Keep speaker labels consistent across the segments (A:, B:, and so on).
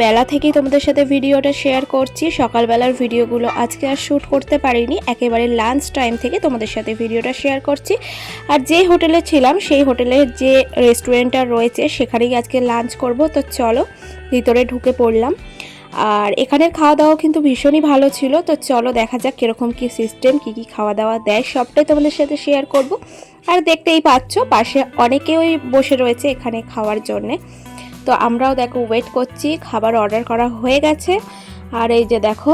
A: বেলা থেকেই তোমাদের সাথে ভিডিওটা শেয়ার করছি। সকালবেলার ভিডিওগুলো আজকে আর শ্যুট করতে পারিনি, একেবারে লাঞ্চ টাইম থেকে তোমাদের সাথে ভিডিওটা শেয়ার করছি। আর যে হোটেলে ছিলাম সেই হোটেলের যে রেস্টুরেন্টটা রয়েছে সেখানেই আজকে লাঞ্চ করব। তো চলো ভিতরে ঢুকে পড়লাম। আর এখানের খাওয়া দাওয়া কিন্তু ভীষণই ভালো ছিল। তো চলো দেখা যাক কীরকম কী সিস্টেম, কী কী খাওয়া দাওয়া দেয় সবটাই তোমাদের সাথে শেয়ার করব। আর দেখতেই পাচ্ছ পাশে অনেকেই বসে রয়েছে এখানে খাওয়ার জন্যে। তো আমরাও দেখো ওয়েট করছি, খাবার অর্ডার করা হয়ে গেছে। আর এই যে দেখো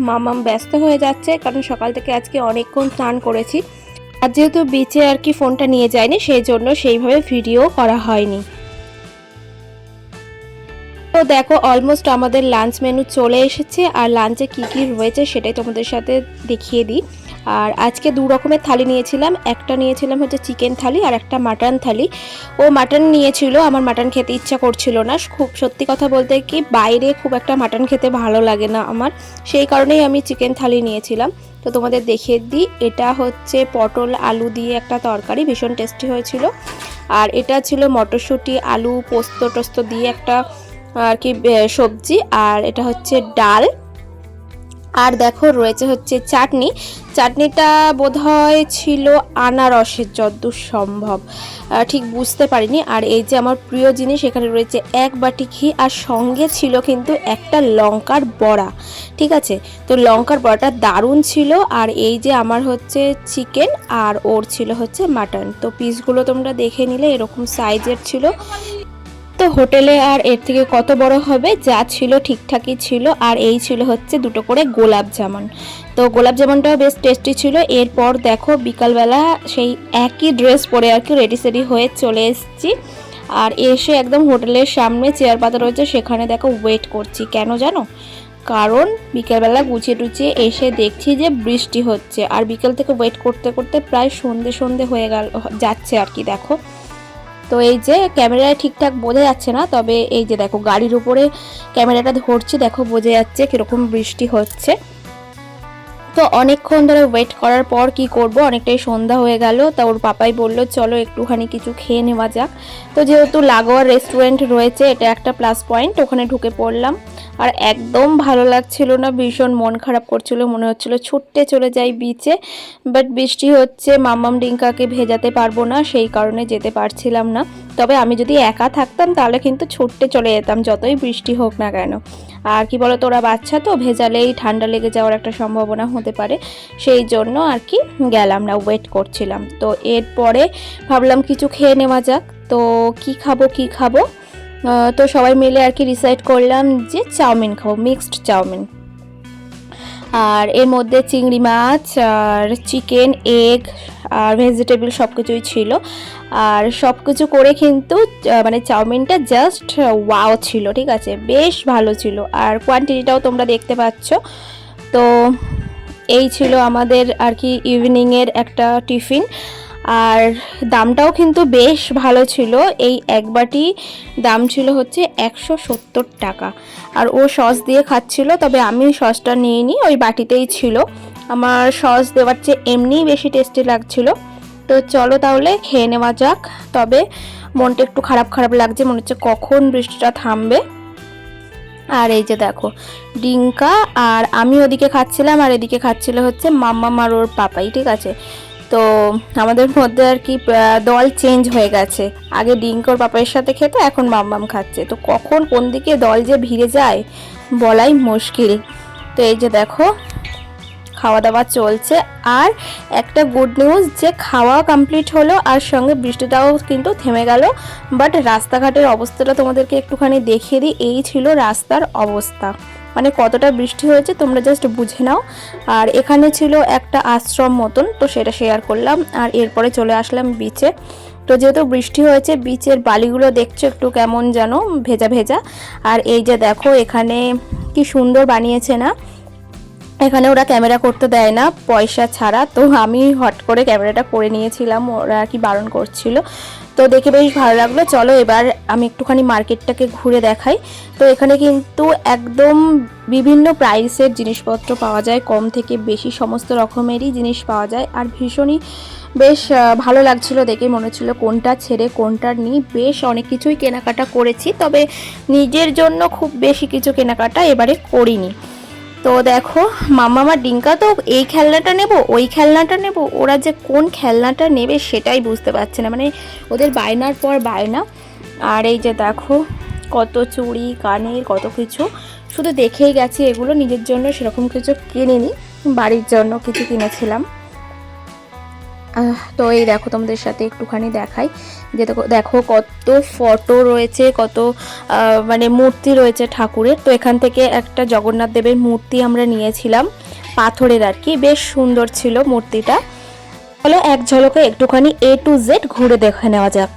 A: মামাম ব্যস্ত হয়ে যাচ্ছে, কারণ সকাল থেকে আজকে অনেকক্ষণ স্নান করেছি। আর যেহেতু বিচে আর কি ফোনটা নিয়ে যায়নি, সেই জন্য সেইভাবে ভিডিও করা হয়নি। তো দেখো অলমোস্ট আমাদের লাঞ্চ মেনু চলে এসেছে। আর লাঞ্চে কি কি রয়েছে সেটাই তোমাদের সাথে দেখিয়ে দিই। আর আজকে দু রকমের থালি নিয়েছিলাম, একটা নিয়েছিলাম হচ্ছে চিকেন থালি আর একটা মাটন থালি। ও মাটন নিয়েছিল, আমার মাটন খেতে ইচ্ছা করছিল না। খুব সত্যি কথা বলতে কি বাইরে খুব একটা মাটন খেতে ভালো লাগে না আমার, সেই কারণেই আমি চিকেন থালি নিয়েছিলাম। তো তোমাদের দেখিয়ে দিই, এটা হচ্ছে পটল আলু দিয়ে একটা তরকারি, ভীষণ টেস্টি হয়েছিল। আর এটা ছিল মটরশুঁটি আলু পোস্ত টোস্ত দিয়ে একটা আর কি সবজি। আর এটা হচ্ছে ডাল। আর দেখো রয়েছে হচ্ছে চাটনি। চাটনিটা বোধহয় ছিল আনারসের, যতদূর সম্ভব, ঠিক বুঝতে পারিনি। আর এই যে আমার প্রিয় জিনিস, এখানে রয়েছে এক বাটি ঘি, আর সঙ্গে ছিল কিন্তু একটা লঙ্কার বড়া। ঠিক আছে, তো লঙ্কার বড়াটা দারুণ ছিল। আর এই যে আমার হচ্ছে চিকেন আর ওর ছিল হচ্ছে মাটন। তো পিসগুলো তোমরা দেখে নিলে এরকম সাইজের ছিল। তো হোটেলে আর এর থেকে কত বড় হবে, যা ছিল ঠিকঠাকই ছিল। আর এই ছিল হচ্ছে দুটো করে গোলাপ জামুন। তো গোলাপ জামুনটাও বেশ টেস্টি ছিল। এরপর দেখো বিকালবেলা সেই একই ড্রেস পরে আর কি রেডি সেডি হয়ে চলে এসেছি। আর এসে একদম হোটেলের সামনে চেয়ার পাতা রয়েছে, সেখানে দেখো ওয়েট করছি। কেন জানো? কারণ বিকেলবেলা গুছিয়ে টুচিয়ে এসে দেখছি যে বৃষ্টি হচ্ছে। আর বিকেল থেকে ওয়েট করতে করতে প্রায় সন্ধে হয়ে যাচ্ছে আর কি। দেখো তো এই যে ক্যামেরায় ঠিকঠাক বোঝা যাচ্ছে না, তবে এই যে দেখো গাড়ির উপরে ক্যামেরাটা ধরছি, দেখো বোঝা যাচ্ছে কিরকম বৃষ্টি হচ্ছে। তো অনেকক্ষণ ধরে ওয়েট করার পর কি করব, অনেকটাই সন্ধ্যা হয়ে গেল। তা ওর পাপাই বললো চলো একটুখানি কিছু খেয়ে নেওয়া যাক। তো যেহেতু লাগোয়া রেস্টুরেন্ট রয়েছে, এটা একটা প্লাস পয়েন্ট, ওখানে ঢুকে পড়লাম। আর একদম ভালো লাগছিল না, ভীষণ মন খারাপ করছিল, মনে হচ্ছিল ছুটতে চলে যাই বিচে। বাট বৃষ্টি হচ্ছে, মাম্মাম ডিঙ্কাকে ভেজাতে পারবো না, সেই কারণে যেতে পারছিলাম না। তবে আমি যদি একা থাকতাম তাহলে কিন্তু ছুটতে চলে যেতাম, যতই বৃষ্টি হোক না কেন। আর কি বলো, তোরা বাচ্চা তো, ভেজালেই ঠান্ডা লেগে যাওয়ার একটা সম্ভাবনা হতে পারে, সেই জন্য আর কি গেলাম না, ওয়েট করছিলাম। তো এরপরে ভাবলাম কিছু খেয়ে নেওয়া যাক। তো কি খাবো, তো সবাই মিলে আর কি ডিসাইড করলাম যে চাউমিন খাবো, মিক্সড চাউমিন। আর এর মধ্যে চিংড়ি মাছ আর চিকেন, এগ আর ভেজিটেবল সব কিছুই ছিল। আর সব কিছু করে কিন্তু মানে চাউমিনটা জাস্ট ওয়াও ছিল, ঠিক আছে, বেশ ভালো ছিল। আর কোয়ান্টিটিটাও তোমরা দেখতে পাচ্ছ। তো এই ছিল আমাদের আর কি ইভিনিংয়ের একটা টিফিন। আর দামটাও কিন্তু বেশ ভালো ছিল। এই এক বাটি দাম ছিল হচ্ছে 170 টাকা। আর ও সস দিয়ে খাচ্ছিল, তবে আমি সসটা নিইনি, ওই বাটিতেই ছিল। আমার সস দেওয়ার চেয়ে এমনিই বেশি টেস্টি লাগছিল। তো চলো তাহলে খেয়ে নেওয়া যাক। তবে মনটা একটু খারাপ লাগছে, মনে হচ্ছে কখন বৃষ্টিটা থামবে। আর এই যে দেখো ডিঙ্কা আর আমি ওদিকে খাচ্ছিলাম, আর এদিকে খাচ্ছিল হচ্ছে মাম্মাম আর ওর পাপাই, ঠিক আছে। তো আমাদের মধ্যে আর কি দল চেঞ্জ হয়ে গেছে, আগে ডিঙ্কর পাপাইয়ের সাথে খেতে, এখন মাম্মাম খাচ্ছে। তো কখন কোন দিকে দল যে ভিড়ে যায় বলাই মুশকিল। তো এই যে দেখো খাওয়া দাওয়া চলছে। আর একটা গুড নিউজ, যে খাওয়া কমপ্লিট হলো আর সঙ্গে বৃষ্টিটাও কিন্তু থেমে গেল। বাট রাস্তাঘাটের অবস্থাটা তোমাদেরকে একটুখানি দেখিয়ে দিই। এই ছিল রাস্তার অবস্থা, মানে কতটা বৃষ্টি হয়েছে তোমরা জাস্ট বুঝে নাও। আর এখানে ছিল একটা আশ্রম মতন, তো সেটা শেয়ার করলাম। আর এরপরে চলে আসলাম বিচে। তো যেহেতু বৃষ্টি হয়েছে, বিচের বালিগুলো দেখছো একটু কেমন যেন ভেজা ভেজা। আর এই যে দেখো এখানে কি সুন্দর বানিয়েছে না, এখানে ওরা ক্যামেরা করতে দেয় না পয়সা ছাড়া। তো আমি হট করে ক্যামেরাটা করে নিয়েছিলাম, ওরা আর কি বারণ করছিল। তো দেখে বেশ ভালো লাগলো। চলো এবার আমি একটুখানি মার্কেটটাকে ঘুরে দেখাই। তো এখানে কিন্তু একদম বিভিন্ন প্রাইসের জিনিসপত্র পাওয়া যায়, কম থেকে বেশি সমস্ত রকমেরই জিনিস পাওয়া যায়। আর ভীষণই বেশ ভালো লাগছিল দেখে, মনে হচ্ছিল কোনটা ছেড়ে কোনটা নিই। বেশ অনেক কিছুই কেনাকাটা করেছি, তবে নিজের জন্য খুব বেশি কিছু কেনাকাটা এবারে করিনি। তো দেখো মাম্মা আমার ডিঙ্কা তো এই খেলনাটা নেব ওই খেলনাটা নেব, ওরা যে কোন খেলনাটা নেবে সেটাই বুঝতে পারছে না, মানে ওদের বায়নার পর বায়না। আর এই যে দেখো কত চুড়ি কানের কত কিছু, শুধু দেখেই গেছি এগুলো, নিজের জন্য সেরকম কিছু কিনিনি, বাড়ির জন্য কিছু কিনেছিলাম। তো এই দেখো তোমাদের সাথে একটুখানি দেখাই যে দেখো কত ফটো রয়েছে, কত মানে মূর্তি রয়েছে ঠাকুরের। তো এখান থেকে একটা জগন্নাথ দেবের মূর্তি আমরা নিয়েছিলাম, পাথরের আর কি, বেশ সুন্দর ছিল মূর্তিটা। চলো এক ঝলকে একটুখানি A to Z ঘুরে দেখে নেওয়া যাক।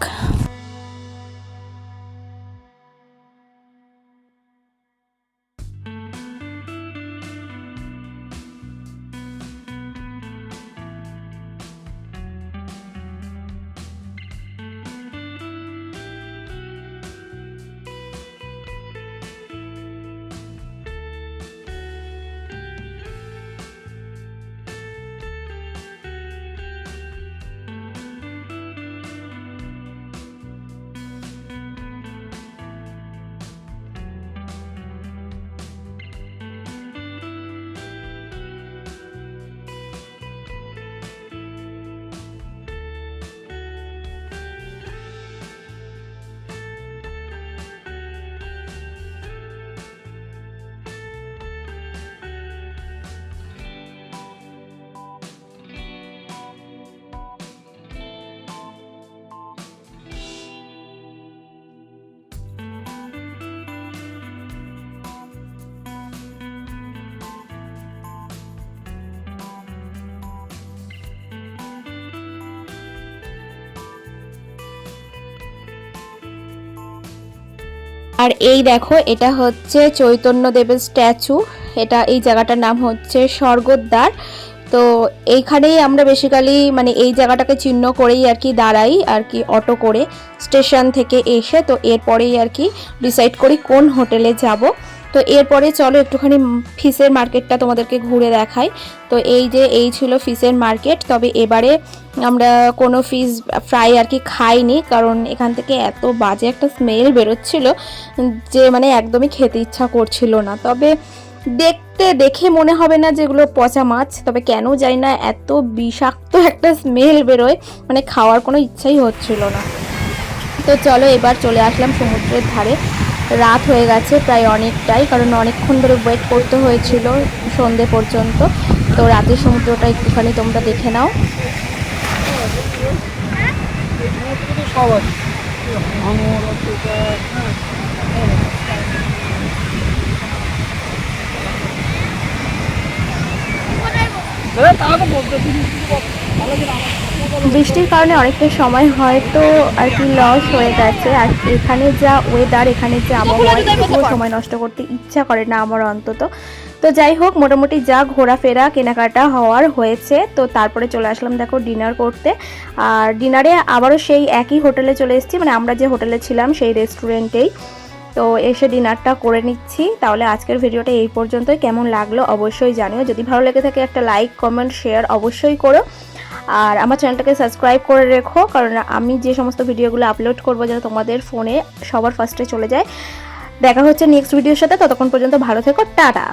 A: আর এই দেখো এটা হচ্ছে চৈতন্য দেবের স্ট্যাচু, এটা এই জায়গাটার নাম হচ্ছে স্বর্গদ্বার। তো এইখানেই আমরা বেসিক্যালি মানে এই জায়গাটাকে চিহ্ন করেই আর কি দাঁড়াই আর কি অটো করে স্টেশন থেকে এসে। তো এরপরেই আর কি ডিসাইড করি কোন হোটেলে যাব। তো এরপরে চলো একটুখানি ফিশের মার্কেটটা তোমাদেরকে ঘুরে দেখাই। তো এই যে এই ছিল ফিশের মার্কেট, তবে এবারে আমরা কোনো ফিশ ফ্রাই আর কি খাইনি, কারণ এখান থেকে এত বাজে একটা স্মেল বেরোচ্ছিল যে মানে একদমই খেতে ইচ্ছা করছিল না। তবে দেখে মনে হবে না যেগুলো পচা মাছ, তবে কেন জানি না এত বিষাক্ত একটা স্মেল বেরোয়, মানে খাওয়ার কোনো ইচ্ছাই হচ্ছিল না। তো চলো এবার চলে আসলাম সমুদ্রের ধারে। রাত হয়ে গেছে প্রায় অনেকটাই, কারণ অনেকক্ষণ ধরে ওয়েট করতে হয়েছিল সন্ধে পর্যন্ত। তো রাতের সমুদ্রটা একটুখানি তোমরা দেখে নাও। বৃষ্টির কারণে অনেকটা সময় হয়তো আর কি লস হয়ে গেছে। আর এখানে যা ওয়েদার, এখানে যে আবহাওয়া, একটুও সময় নষ্ট করতে ইচ্ছা করে না আমার অন্তত। তো যাই হোক মোটামুটি যা ঘোরাফেরা কেনাকাটা হওয়ার হয়েছে। তো তারপরে চলে আসলাম দেখো ডিনার করতে। আর ডিনারে আবারও সেই একই হোটেলে চলে এসেছি, মানে আমরা যে হোটেলে ছিলাম সেই রেস্টুরেন্টেই। তো এসে ডিনারটা করে নিচ্ছি। তাহলে আজকের ভিডিওটা এই পর্যন্তই। কেমন লাগলো অবশ্যই জানিও, যদি ভালো লেগে থাকে একটা লাইক কমেন্ট শেয়ার অবশ্যই করো। আর আমার চ্যানেলটাকে সাবস্ক্রাইব করে রেখো, কারণ আমি যে সমস্ত ভিডিওগুলো আপলোড করবো যেন তোমাদের ফোনে সবার ফার্স্টে চলে যায়। দেখা হচ্ছে নেক্সট ভিডিওর সাথে, ততক্ষণ পর্যন্ত ভালো থেকো, টাটা।